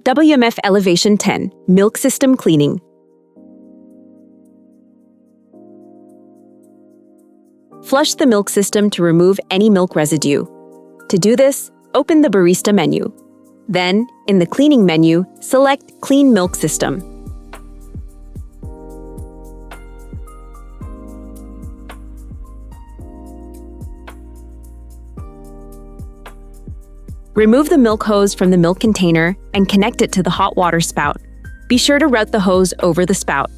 WMF Elevation 10 Milk System Cleaning. Flush the milk system to remove any milk residue. To do this, open the barista menu. Then, in the cleaning menu, select Clean Milk System. Remove the milk hose from the milk container and connect it to the hot water spout. Be sure to route the hose over the spout.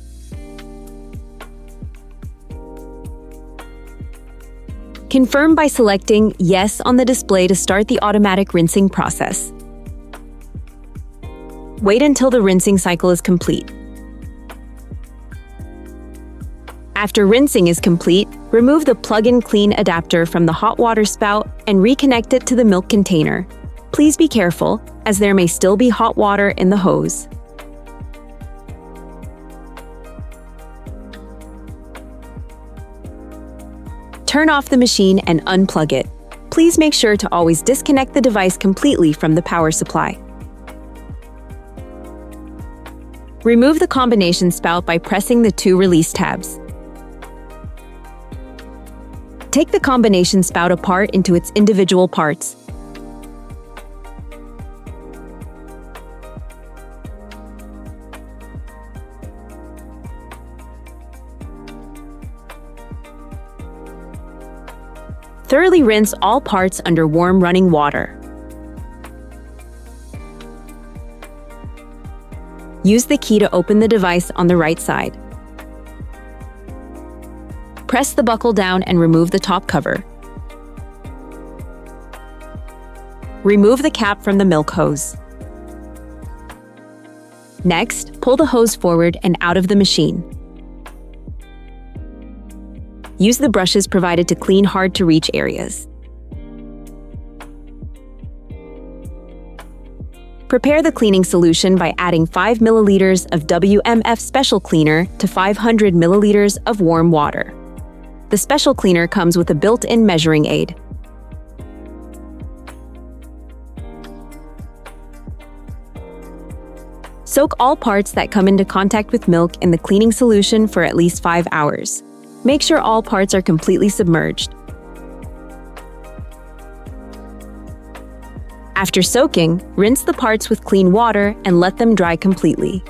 Confirm by selecting Yes on the display to start the automatic rinsing process. Wait until the rinsing cycle is complete. After rinsing is complete, remove the plug-in clean adapter from the hot water spout and reconnect it to the milk container. Please be careful, as there may still be hot water in the hose. Turn off the machine and unplug it. Please make sure to always disconnect the device completely from the power supply. Remove the combination spout by pressing the two release tabs. Take the combination spout apart into its individual parts. Thoroughly rinse all parts under warm running water. Use the key to open the device on the right side. Press the buckle down and remove the top cover. Remove the cap from the milk hose. Next, pull the hose forward and out of the machine. Use the brushes provided to clean hard-to-reach areas. Prepare the cleaning solution by adding 5 milliliters of WMF Special Cleaner to 500 milliliters of warm water. The special cleaner comes with a built-in measuring aid. Soak all parts that come into contact with milk in the cleaning solution for at least 5 hours. Make sure all parts are completely submerged. After soaking, rinse the parts with clean water and let them dry completely.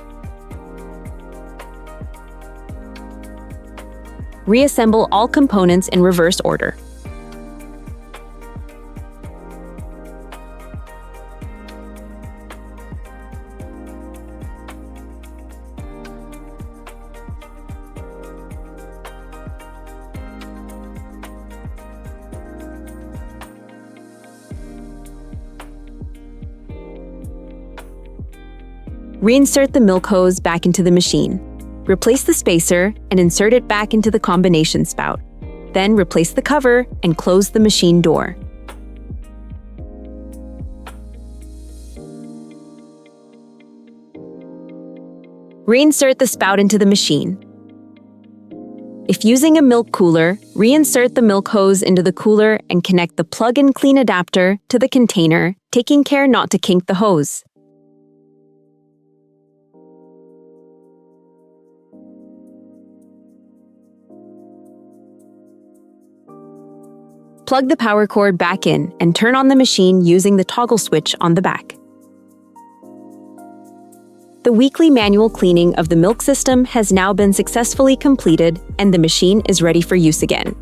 Reassemble all components in reverse order. Reinsert the milk hose back into the machine. Replace the spacer and insert it back into the combination spout. Then replace the cover and close the machine door. Reinsert the spout into the machine. If using a milk cooler, reinsert the milk hose into the cooler and connect the plug-in clean adapter to the container, taking care not to kink the hose. Plug the power cord back in and turn on the machine using the toggle switch on the back. The weekly manual cleaning of the milk system has now been successfully completed and the machine is ready for use again.